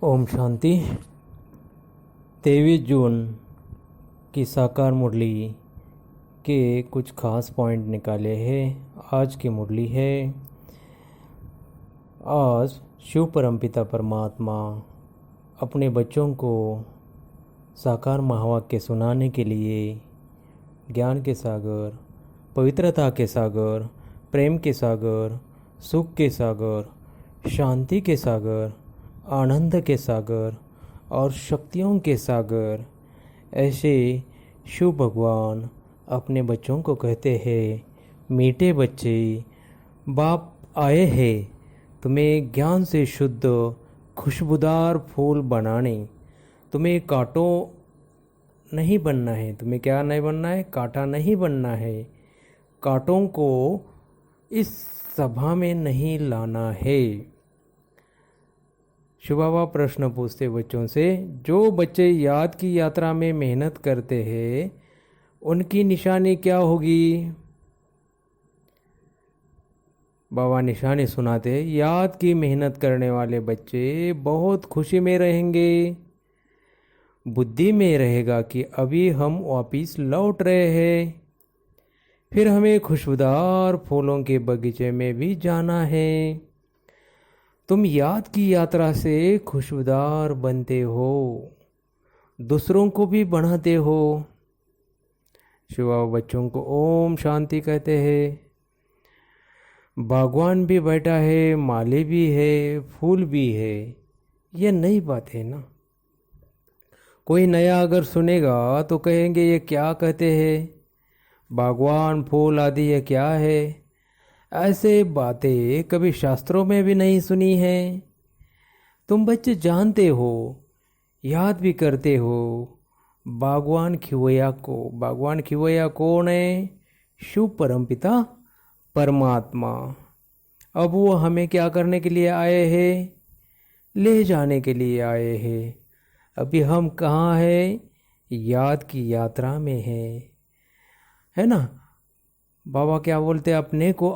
ओम शांति। 23 जून की साकार मुरली के कुछ खास पॉइंट निकाले हैं। आज की मुरली है, आज शिव परमपिता परमात्मा अपने बच्चों को साकार महावाक्य सुनाने के लिए ज्ञान के सागर, पवित्रता के सागर, प्रेम के सागर, सुख के सागर, शांति के सागर, आनंद के सागर और शक्तियों के सागर, ऐसे शिव भगवान अपने बच्चों को कहते हैं, मीठे बच्चे, बाप आए हैं तुम्हें ज्ञान से शुद्ध खुशबूदार फूल बनाने। तुम्हें कांटों नहीं बनना है। तुम्हें क्या नहीं बनना है? कांटा नहीं बनना है। कांटों को इस सभा में नहीं लाना है। शिव बाबा प्रश्न पूछते बच्चों से, जो बच्चे याद की यात्रा में मेहनत करते हैं उनकी निशानी क्या होगी? बाबा निशानी सुनाते, याद की मेहनत करने वाले बच्चे बहुत खुशी में रहेंगे। बुद्धि में रहेगा कि अभी हम वापिस लौट रहे हैं, फिर हमें खुशबूदार फूलों के बगीचे में भी जाना है। तुम याद की यात्रा से खुशबूदार बनते हो, दूसरों को भी बढ़ाते हो। शिव बाबा बच्चों को ओम शांति कहते हैं। बागवान भी बैठा है, माली भी है, फूल भी है। ये नई बात है ना। कोई नया अगर सुनेगा तो कहेंगे ये क्या कहते हैं, बागवान फूल आदि ये क्या है? ऐसे बातें कभी शास्त्रों में भी नहीं सुनी है। तुम बच्चे जानते हो, याद भी करते हो बागवान खिवैया को। बागवान खिवैया कौन है? शिव परमपिता परमात्मा। अब वो हमें क्या करने के लिए आए हैं? ले जाने के लिए आए हैं। अभी हम कहाँ हैं? याद की यात्रा में है ना। बाबा क्या बोलते हैं अपने को,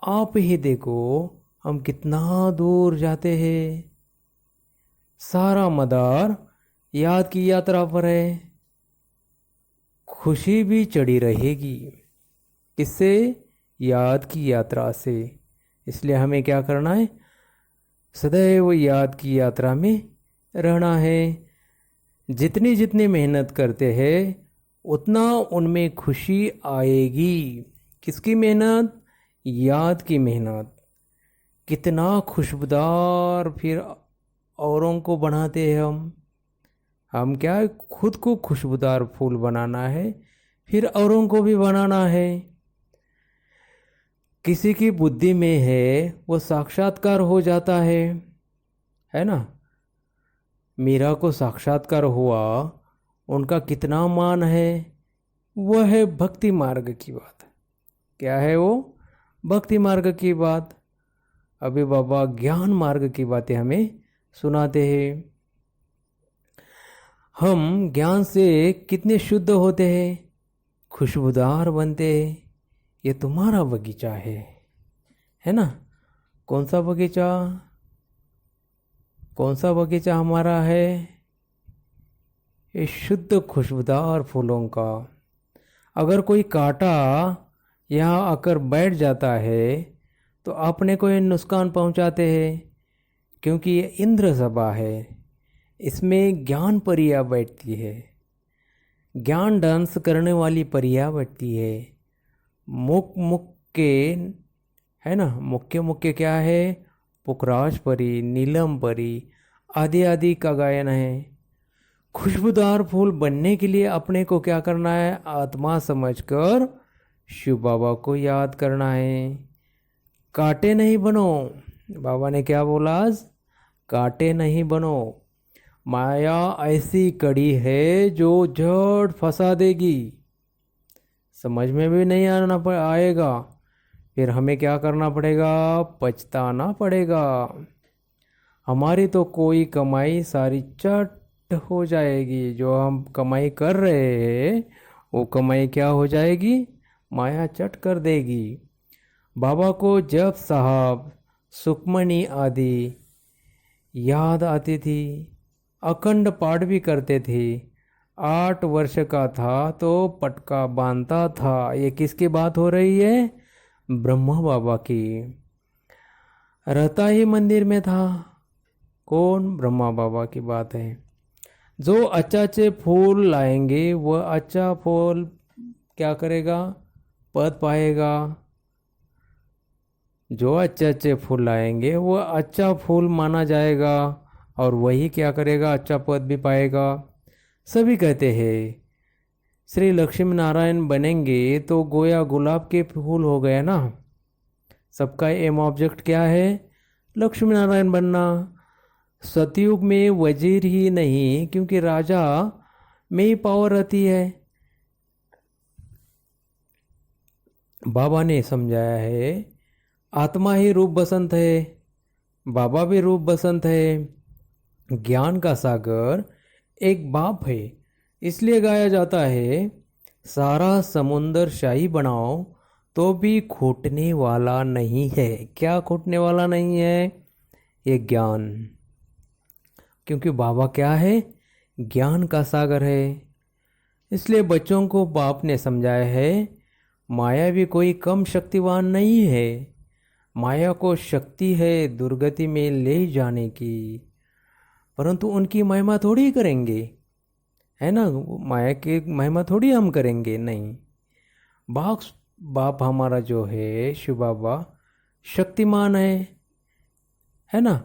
आप ही देखो हम कितना दूर जाते हैं। सारा मदार याद की यात्रा पर है। खुशी भी चढ़ी रहेगी। किससे? याद की यात्रा से। इसलिए हमें क्या करना है? सदैव याद की यात्रा में रहना है। जितनी जितनी मेहनत करते हैं उतना उनमें खुशी आएगी। किसकी मेहनत? याद की मेहनत। कितना खुशबूदार फिर औरों को बनाते हैं हम क्या है? खुद को खुशबूदार फूल बनाना है, फिर औरों को भी बनाना है। किसी की बुद्धि में है वो साक्षात्कार हो जाता है ना। मीरा को साक्षात्कार हुआ, उनका कितना मान है? वह है भक्ति मार्ग की बात। क्या है वो? भक्ति मार्ग की बात। अभी बाबा ज्ञान मार्ग की बातें हमें सुनाते हैं। हम ज्ञान से कितने शुद्ध होते हैं, खुशबूदार बनते हैं। ये तुम्हारा बगीचा है ना। कौन सा बगीचा? कौन सा बगीचा हमारा है? ये शुद्ध खुशबूदार फूलों का। अगर कोई कांटा यहाँ आकर बैठ जाता है तो अपने को ये नुकसान पहुँचाते हैं, क्योंकि ये इंद्र सभा है। इसमें ज्ञान परिया बैठती है, ज्ञान डांस करने वाली परिया बैठती है। मुख्य है ना। मुख्य क्या है? पुखराज परी, नीलम परी आदि आदि का गायन है। खुशबूदार फूल बनने के लिए अपने को क्या करना है? आत्मा समझकर शिव बाबा को याद करना है। कांटे नहीं बनो। बाबा ने क्या बोला आज? कांटे नहीं बनो। माया ऐसी कड़ी है जो झट फंसा देगी। समझ में भी नहीं आएगा, फिर हमें क्या करना पड़ेगा? पछताना पड़ेगा। हमारी तो कोई कमाई सारी चट हो जाएगी। जो हम कमाई कर रहे हैं वो कमाई क्या हो जाएगी? माया चट कर देगी। बाबा को जब साहब, सुखमणि आदि याद आती थी। अखंड पाठ भी करते थे। 8 वर्ष का था तो पटका बांधता था। ये किसकी बात हो रही है? ब्रह्मा बाबा की। रहता ही मंदिर में था। कौन? ब्रह्मा बाबा की बात है। जो अच्छे अच्छे फूल लाएंगे वह अच्छा फूल क्या करेगा? पद पाएगा। जो अच्छे अच्छे फूल लाएंगे वह अच्छा फूल माना जाएगा और वही क्या करेगा? अच्छा पद भी पाएगा। सभी कहते हैं श्री लक्ष्मी नारायण बनेंगे तो गोया गुलाब के फूल हो गया ना। सबका एम ऑब्जेक्ट क्या है? लक्ष्मी नारायण बनना। सतयुग में वजीर ही नहीं, क्योंकि राजा में ही पावर रहती है। बाबा ने समझाया है आत्मा ही रूप बसंत है, बाबा भी रूप बसंत है। ज्ञान का सागर एक बाप है, इसलिए गाया जाता है सारा समुंदर शाही बनाओ तो भी खूटने वाला नहीं है। क्या खूटने वाला नहीं है? ये ज्ञान। क्योंकि बाबा क्या है? ज्ञान का सागर है। इसलिए बच्चों को बाप ने समझाया है माया भी कोई कम शक्तिवान नहीं है। माया को शक्ति है दुर्गति में ले जाने की, परंतु उनकी महिमा थोड़ी करेंगे, है ना। माया की महिमा थोड़ी हम करेंगे, नहीं। बाप हमारा जो है शिव बाबा शक्तिमान है ना।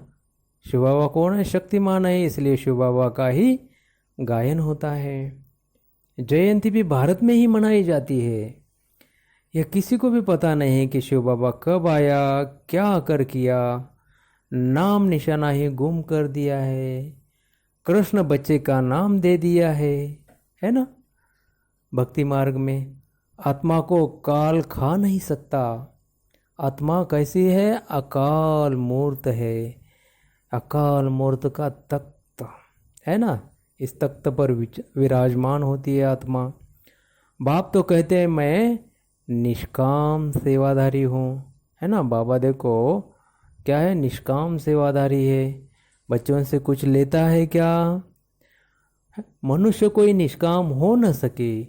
शिव बाबा कौन है? शक्तिमान है। इसलिए शिव बाबा का ही गायन होता है। जयंती भी भारत में ही मनाई जाती है। यह किसी को भी पता नहीं कि शिव बाबा कब आया, क्या कर किया। नाम निशाना ही गुम कर दिया है। कृष्ण बच्चे का नाम दे दिया है ना। भक्ति मार्ग में आत्मा को काल खा नहीं सकता। आत्मा कैसी है? अकाल मूर्त है। अकाल मूर्त का तख्त है ना, इस तख्त पर विराजमान होती है आत्मा। बाप तो कहते हैं मैं निष्काम सेवाधारी हूँ, है ना। बाबा देखो क्या है? निष्काम सेवाधारी है। बच्चों से कुछ लेता है क्या? मनुष्य कोई निष्काम हो न सके।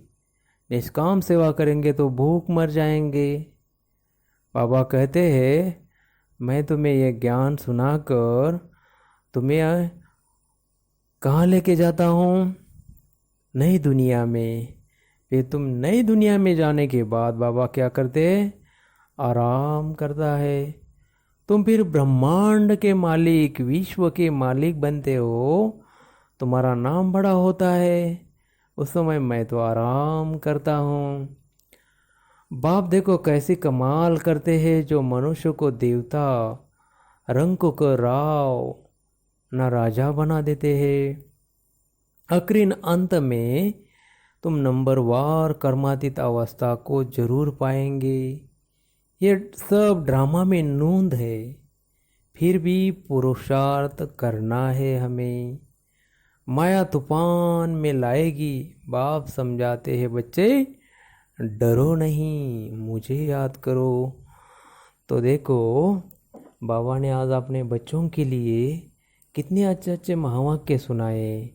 निष्काम सेवा करेंगे तो भूख मर जाएंगे। बाबा कहते हैं मैं तुम्हें यह ज्ञान सुनाकर तुम्हें कहाँ लेके जाता हूँ? नई दुनिया में। फिर तुम नई दुनिया में जाने के बाद बाबा क्या करते हैं? आराम करता है। तुम फिर ब्रह्मांड के मालिक, विश्व के मालिक बनते हो। तुम्हारा नाम बड़ा होता है। उस समय मैं तो आराम करता हूँ। बाप देखो कैसी कमाल करते हैं, जो मनुष्य को देवता, रंक को राव न राजा बना देते हैं। आखिरी अंत में तुम नंबरवार कर्मातीत अवस्था को जरूर पाएंगे। ये सब ड्रामा में नूंद है, फिर भी पुरुषार्थ करना है हमें। माया तूफान में लाएगी। बाप समझाते हैं बच्चे डरो नहीं, मुझे याद करो। तो देखो बाबा ने आज अपने बच्चों के लिए कितने अच्छे अच्छे महावाक्य सुनाए।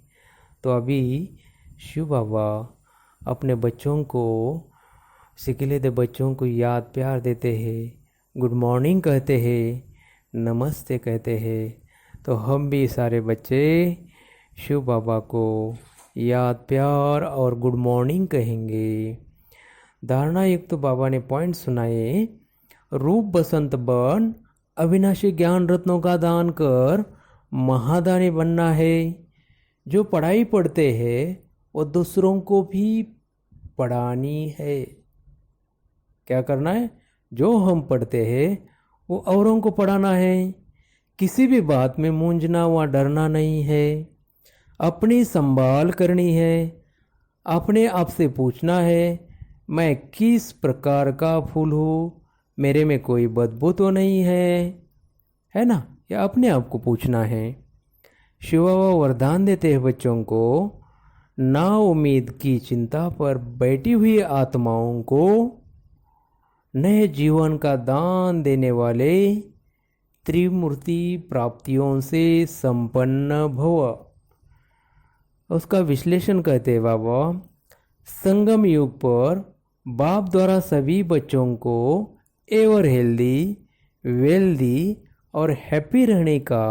तो अभी शिव बाबा अपने बच्चों को सिखले दे बच्चों को याद प्यार देते हैं, गुड मॉर्निंग कहते हैं, नमस्ते कहते हैं। तो हम भी सारे बच्चे शिव बाबा को याद प्यार और गुड मॉर्निंग कहेंगे। धारणा युक्त तो बाबा ने पॉइंट सुनाए। रूप बसंत बन, अविनाशी ज्ञान रत्नों का दान कर, महादानी बनना है। जो पढ़ाई पढ़ते हैं वो दूसरों को भी पढ़ानी है। क्या करना है? जो हम पढ़ते हैं वो औरों को पढ़ाना है। किसी भी बात में मूंझना व डरना नहीं है। अपनी संभाल करनी है। अपने आप से पूछना है मैं किस प्रकार का फूल हूँ, मेरे में कोई बदबू तो नहीं है ना। या अपने आप को पूछना है। शिव बाबा वरदान देते हैं बच्चों को, ना उम्मीद की चिंता पर बैठी हुई आत्माओं को नए जीवन का दान देने वाले त्रिमूर्ति प्राप्तियों से संपन्न भव। उसका विश्लेषण कहते हैं बाबा, संगम युग पर बाप द्वारा सभी बच्चों को एवर हेल्दी, वेल्दी और हैप्पी रहने का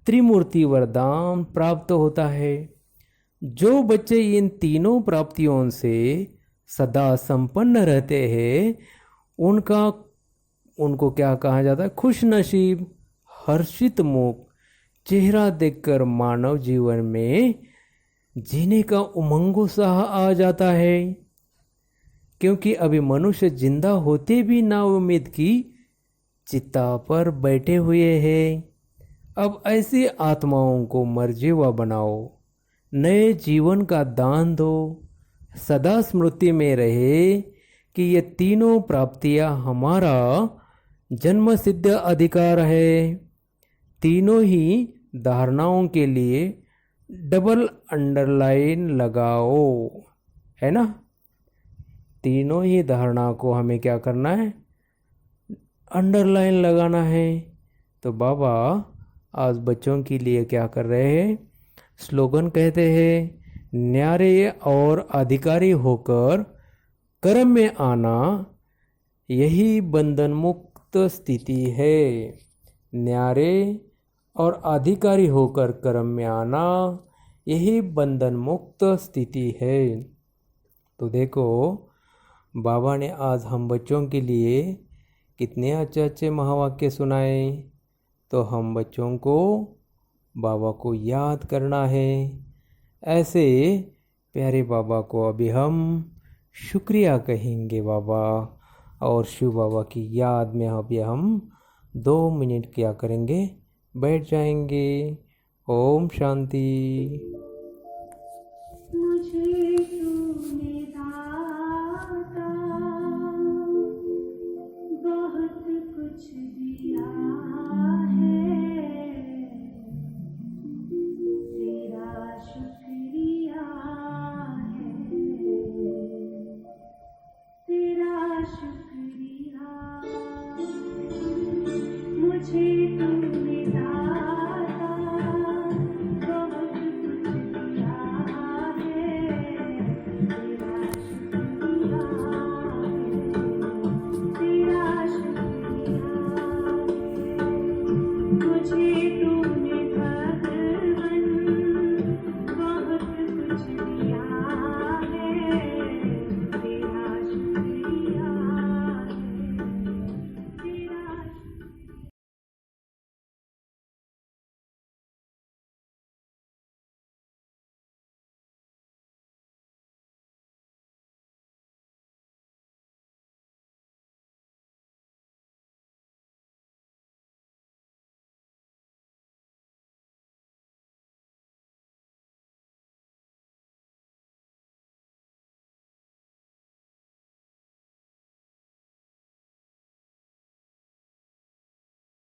त्रिमूर्ति वरदान प्राप्त होता है। जो बच्चे इन तीनों प्राप्तियों से सदा संपन्न रहते हैं, उनको क्या कहा जाता है? खुश नसीब, हर्षित मुख चेहरा देखकर मानव जीवन में जीने का उमंग उत्साह आ जाता है। क्योंकि अभी मनुष्य जिंदा होते भी ना उम्मीद की चिता पर बैठे हुए हैं। अब ऐसी आत्माओं को मर्जीवा बनाओ, नए जीवन का दान दो। सदा स्मृति में रहे कि ये तीनों प्राप्तियां हमारा जन्म सिद्ध अधिकार है। तीनों ही धारणाओं के लिए डबल अंडरलाइन लगाओ, है ना? तीनों ही धारणा को हमें क्या करना है? अंडरलाइन लगाना है। तो बाबा आज बच्चों के लिए क्या कर रहे हैं? स्लोगन कहते हैं, न्यारे और अधिकारी होकर कर्म में आना, यही बंधन मुक्त स्थिति है। न्यारे और अधिकारी होकर कर्म में आना, यही बंधन मुक्त स्थिति है। तो देखो, बाबा ने आज हम बच्चों के लिए कितने अच्छे अच्छे महावाक्य सुनाए। तो हम बच्चों को बाबा को याद करना है। ऐसे प्यारे बाबा को अभी हम शुक्रिया कहेंगे बाबा, और शिव बाबा की याद में अभी हम 2 मिनट क्या करेंगे? बैठ जाएंगे। ओम शांति। मुझे